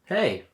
Hey,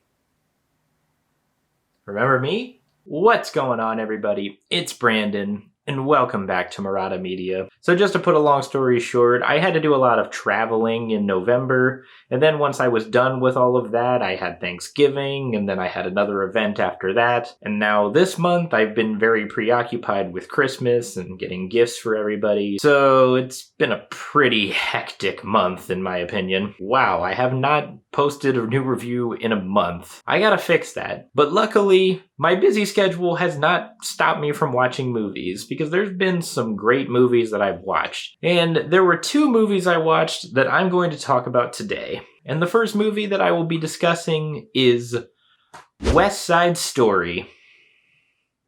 remember me? What's going on, everybody? It's Brandon, and welcome back to Marotta Media. So just to put a long story short, I had to do a lot of traveling in November, and then once I was done with all of that, I had Thanksgiving, and then I had another event after that, and now this month I've been very preoccupied with Christmas and getting gifts for everybody, so it's been a pretty hectic month in my opinion. Wow, I have not posted a new review in a month. I gotta fix that. But luckily, my busy schedule has not stopped me from watching movies, because there's been some great movies that I've watched. And there were two movies I watched that I'm going to talk about today. And the first movie that I will be discussing is West Side Story.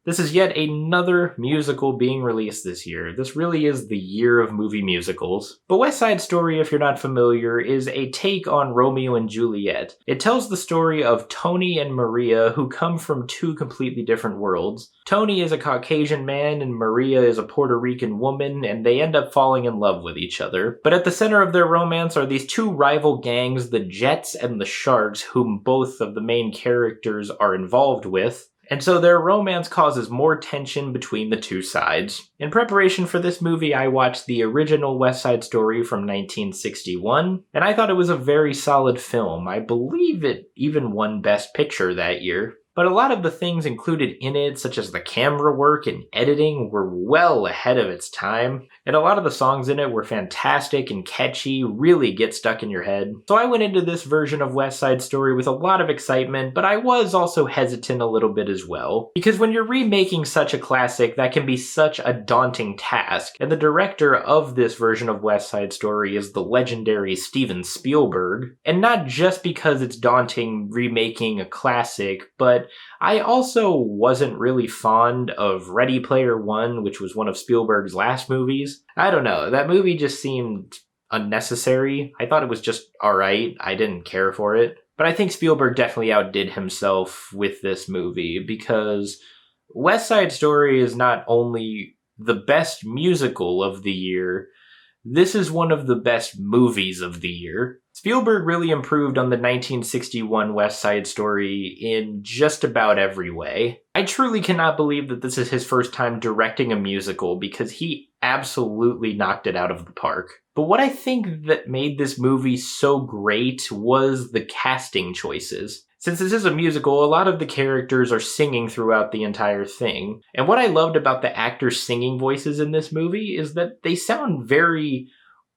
This is yet another musical being released this year. This really is the year of movie musicals. But West Side Story, if you're not familiar, is a take on Romeo and Juliet. It tells the story of Tony and Maria, who come from two completely different worlds. Tony is a Caucasian man and Maria is a Puerto Rican woman, and they end up falling in love with each other. But at the center of their romance are these two rival gangs, the Jets and the Sharks, whom both of the main characters are involved with. And so their romance causes more tension between the two sides. In preparation for this movie, I watched the original West Side Story from 1961, and I thought it was a very solid film. I believe it even won Best Picture that year. But a lot of the things included in it, such as the camera work and editing, were well ahead of its time. And a lot of the songs in it were fantastic and catchy, really get stuck in your head. So I went into this version of West Side Story with a lot of excitement, but I was also hesitant a little bit as well. Because when you're remaking such a classic, that can be such a daunting task. And the director of this version of West Side Story is the legendary Steven Spielberg. And not just because it's daunting remaking a classic, but I also wasn't really fond of Ready Player One, which was one of Spielberg's last movies. I don't know, that movie just seemed unnecessary. I thought it was just alright, I didn't care for it. But I think Spielberg definitely outdid himself with this movie, because West Side Story is not only the best musical of the year, this is one of the best movies of the year. Spielberg really improved on the 1961 West Side Story in just about every way. I truly cannot believe that this is his first time directing a musical, because he absolutely knocked it out of the park. But what I think that made this movie so great was the casting choices. Since this is a musical, a lot of the characters are singing throughout the entire thing. And what I loved about the actors' singing voices in this movie is that they sound very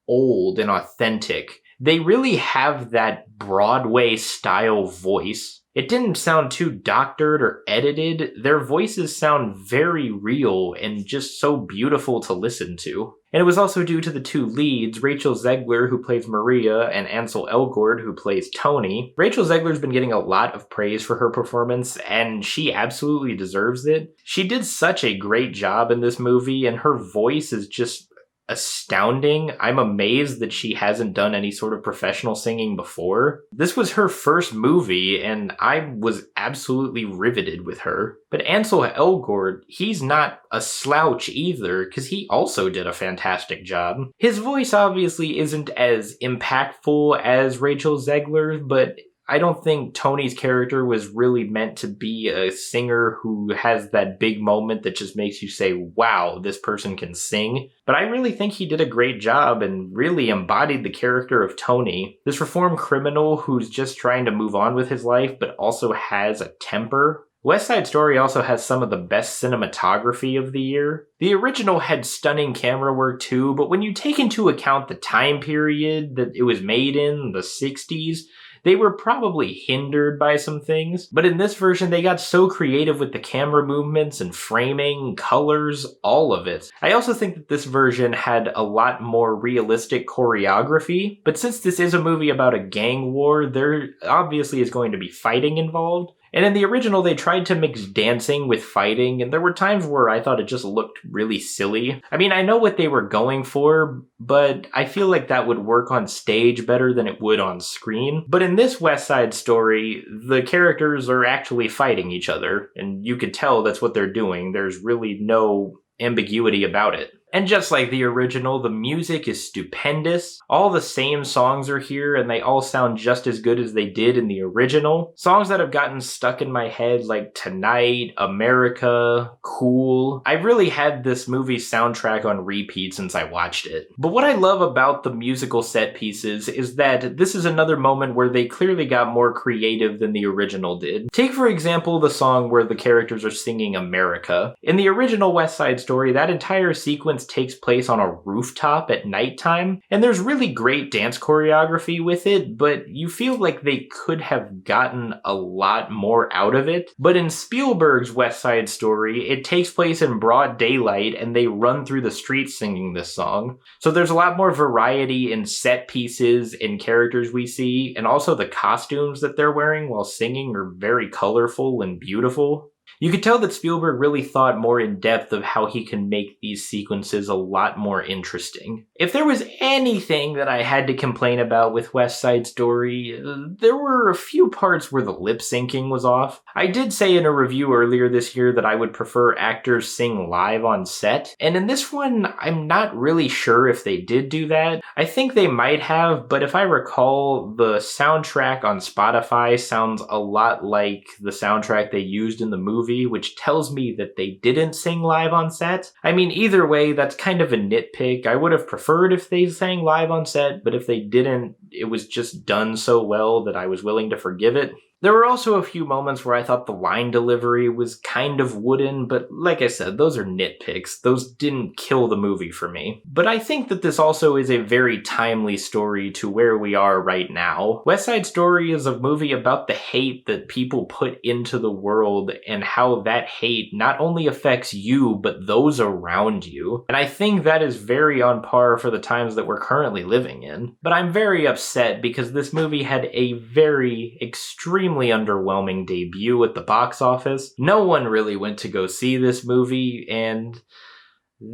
old and authentic. They really have that Broadway-style voice. It didn't sound too doctored or edited. Their voices sound very real and just so beautiful to listen to. And it was also due to the two leads, Rachel Zegler, who plays Maria, and Ansel Elgort, who plays Tony. Rachel Zegler's been getting a lot of praise for her performance, and she absolutely deserves it. She did such a great job in this movie, and her voice is just astounding. I'm amazed that she hasn't done any sort of professional singing before. This was her first movie, and I was absolutely riveted with her. But Ansel Elgort, he's not a slouch either, because he also did a fantastic job. His voice obviously isn't as impactful as Rachel Zegler's, but I don't think Tony's character was really meant to be a singer who has that big moment that just makes you say, wow, this person can sing. But I really think he did a great job and really embodied the character of Tony. This reformed criminal who's just trying to move on with his life, but also has a temper. West Side Story also has some of the best cinematography of the year. The original had stunning camera work too, but when you take into account the time period that it was made in, the 60s, they were probably hindered by some things, but in this version they got so creative with the camera movements and framing, colors, all of it. I also think that this version had a lot more realistic choreography, but since this is a movie about a gang war, there obviously is going to be fighting involved. And in the original, they tried to mix dancing with fighting, and there were times where I thought it just looked really silly. I mean, I know what they were going for, but I feel like that would work on stage better than it would on screen. But in this West Side Story, the characters are actually fighting each other, and you could tell that's what they're doing. There's really no ambiguity about it. And just like the original, the music is stupendous. All the same songs are here, and they all sound just as good as they did in the original. Songs that have gotten stuck in my head like Tonight, America, Cool. I've really had this movie's soundtrack on repeat since I watched it. But what I love about the musical set pieces is that this is another moment where they clearly got more creative than the original did. Take for example the song where the characters are singing America. In the original West Side Story, that entire sequence takes place on a rooftop at nighttime, and there's really great dance choreography with it, but you feel like they could have gotten a lot more out of it. But in Spielberg's West Side Story, it takes place in broad daylight and they run through the streets singing this song. So there's a lot more variety in set pieces and characters we see, and also the costumes that they're wearing while singing are very colorful and beautiful. You could tell that Spielberg really thought more in depth of how he can make these sequences a lot more interesting. If there was anything that I had to complain about with West Side Story, there were a few parts where the lip syncing was off. I did say in a review earlier this year that I would prefer actors sing live on set, and in this one, I'm not really sure if they did do that. I think they might have, but if I recall, the soundtrack on Spotify sounds a lot like the soundtrack they used in the movie, which tells me that they didn't sing live on set. I mean, either way, that's kind of a nitpick. I would have preferred if they sang live on set, but if they didn't, it was just done so well that I was willing to forgive it. There were also a few moments where I thought the line delivery was kind of wooden, but like I said, those are nitpicks. Those didn't kill the movie for me. But I think that this also is a very timely story to where we are right now. West Side Story is a movie about the hate that people put into the world and how that hate not only affects you, but those around you. And I think that is very on par for the times that we're currently living in. But I'm very upset because this movie had a very extremely underwhelming debut at the box office. No one really went to go see this movie, and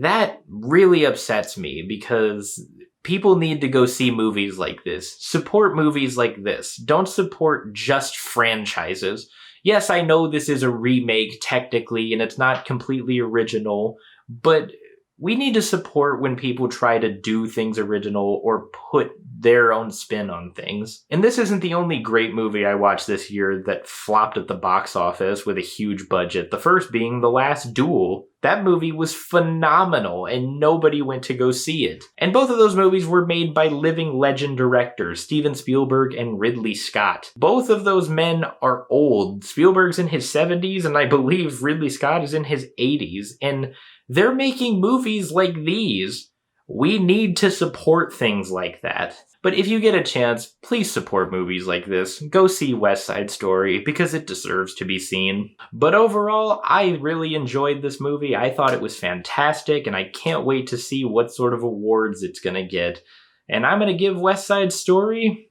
that really upsets me because people need to go see movies like this. Support movies like this. Don't support just franchises. Yes, I know this is a remake technically, and it's not completely original, but we need to support when people try to do things original or put their own spin on things. And this isn't the only great movie I watched this year that flopped at the box office with a huge budget. The first being The Last Duel. That movie was phenomenal and nobody went to go see it. And both of those movies were made by living legend directors, Steven Spielberg and Ridley Scott. Both of those men are old. Spielberg's in his 70s and I believe Ridley Scott is in his 80s. And they're making movies like these. We need to support things like that. But if you get a chance, please support movies like this. Go see West Side Story because it deserves to be seen. But overall, I really enjoyed this movie. I thought it was fantastic and I can't wait to see what sort of awards it's gonna get. And I'm gonna give West Side Story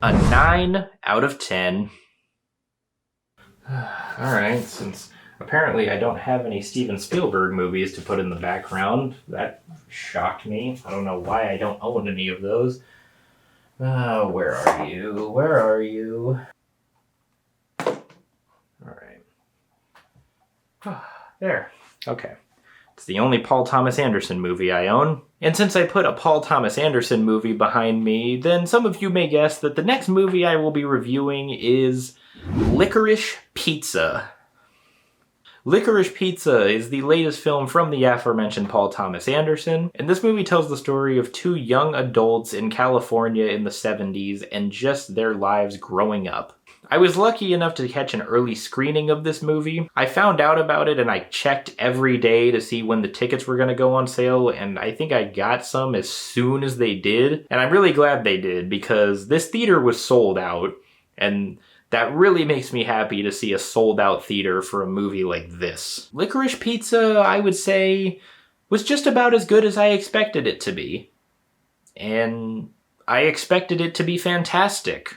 a 9 out of 10. Alright, since apparently I don't have any Steven Spielberg movies to put in the background. That shocked me. I don't know why I don't own any of those. Where are you? Where are you? Alright. There. Okay. It's the only Paul Thomas Anderson movie I own. And since I put a Paul Thomas Anderson movie behind me, then some of you may guess that the next movie I will be reviewing is Licorice Pizza. Licorice Pizza is the latest film from the aforementioned Paul Thomas Anderson, and this movie tells the story of two young adults in California in the 70s and just their lives growing up. I was lucky enough to catch an early screening of this movie. I found out about it and I checked every day to see when the tickets were going to go on sale, and I think I got some as soon as they did, and I'm really glad they did because this theater was sold out, and that really makes me happy to see a sold-out theater for a movie like this. Licorice Pizza, I would say, was just about as good as I expected it to be. And I expected it to be fantastic.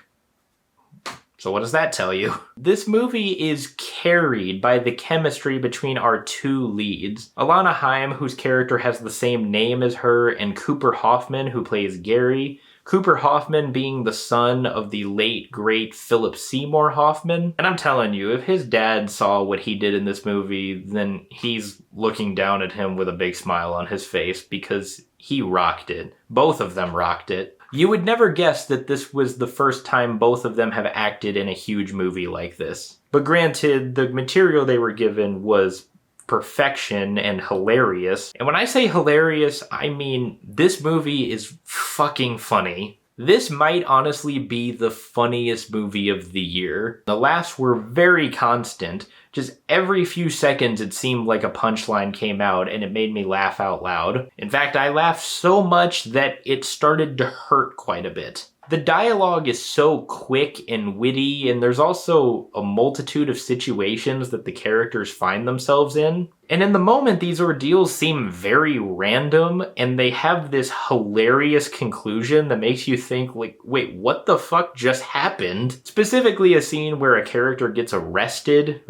So what does that tell you? This movie is carried by the chemistry between our two leads. Alana Haim, whose character has the same name as her, and Cooper Hoffman, who plays Gary, Cooper Hoffman being the son of the late, great Philip Seymour Hoffman. And I'm telling you, if his dad saw what he did in this movie, then he's looking down at him with a big smile on his face because he rocked it. Both of them rocked it. You would never guess that this was the first time both of them have acted in a huge movie like this. But granted, the material they were given was perfection and hilarious. And when I say hilarious, I mean this movie is fucking funny. This might honestly be the funniest movie of the year. The laughs were very constant. Just every few seconds it seemed like a punchline came out and it made me laugh out loud. In fact, I laughed so much that it started to hurt quite a bit. The dialogue is so quick and witty, and there's also a multitude of situations that the characters find themselves in. And in the moment, these ordeals seem very random, and they have this hilarious conclusion that makes you think, like, wait, what the fuck just happened? Specifically a scene where a character gets arrested.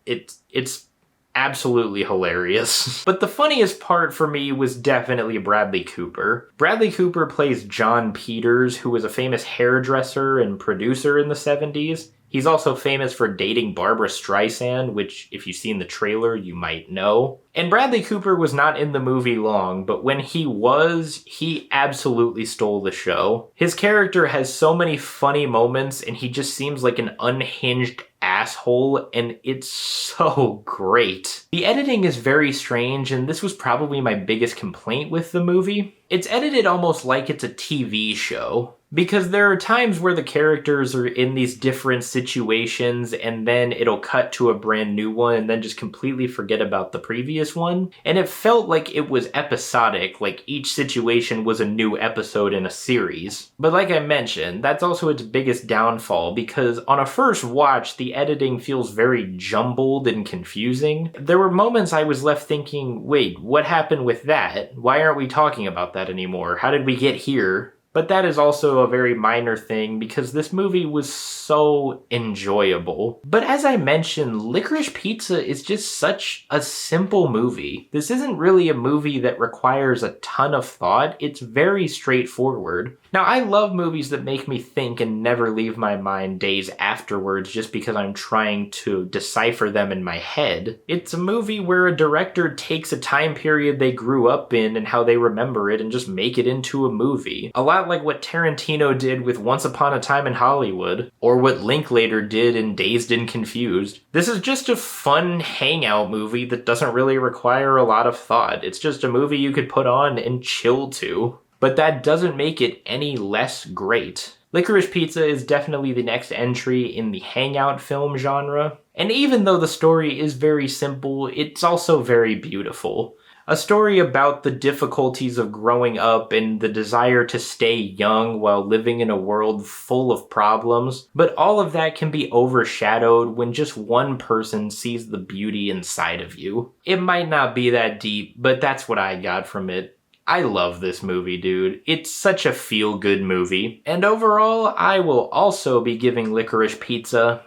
It's absolutely hilarious. But the funniest part for me was definitely Bradley Cooper. Bradley Cooper plays John Peters, who was a famous hairdresser and producer in the 70s. He's also famous for dating Barbra Streisand, which, if you've seen the trailer, you might know. And Bradley Cooper was not in the movie long, but when he was, he absolutely stole the show. His character has so many funny moments, and he just seems like an unhinged asshole, and it's so great. The editing is very strange, and this was probably my biggest complaint with the movie. It's edited almost like it's a TV show. Because there are times where the characters are in these different situations and then it'll cut to a brand new one and then just completely forget about the previous one. And it felt like it was episodic, like each situation was a new episode in a series. But like I mentioned, that's also its biggest downfall because on a first watch, the editing feels very jumbled and confusing. There were moments I was left thinking, wait, what happened with that? Why aren't we talking about that anymore? How did we get here? But that is also a very minor thing because this movie was so enjoyable. But as I mentioned, Licorice Pizza is just such a simple movie. This isn't really a movie that requires a ton of thought. It's very straightforward. Now, I love movies that make me think and never leave my mind days afterwards just because I'm trying to decipher them in my head. It's a movie where a director takes a time period they grew up in and how they remember it and just make it into a movie. A lot like what Tarantino did with Once Upon a Time in Hollywood, or what Linklater did in Dazed and Confused. This is just a fun hangout movie that doesn't really require a lot of thought. It's just a movie you could put on and chill to. But that doesn't make it any less great. Licorice Pizza is definitely the next entry in the hangout film genre. And even though the story is very simple, it's also very beautiful. A story about the difficulties of growing up and the desire to stay young while living in a world full of problems. But all of that can be overshadowed when just one person sees the beauty inside of you. It might not be that deep, but that's what I got from it. I love this movie, dude. It's such a feel-good movie. And overall, I will also be giving Licorice Pizza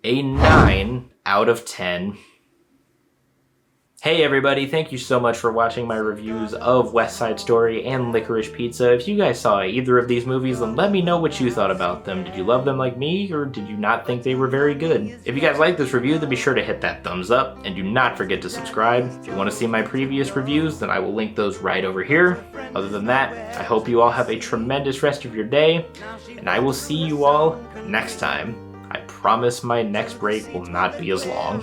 a 9 out of 10. Hey everybody, thank you so much for watching my reviews of West Side Story and Licorice Pizza. If you guys saw either of these movies, then let me know what you thought about them. Did you love them like me, or did you not think they were very good? If you guys like this review, then be sure to hit that thumbs up, and do not forget to subscribe. If you want to see my previous reviews, then I will link those right over here. Other than that, I hope you all have a tremendous rest of your day, and I will see you all next time. I promise my next break will not be as long.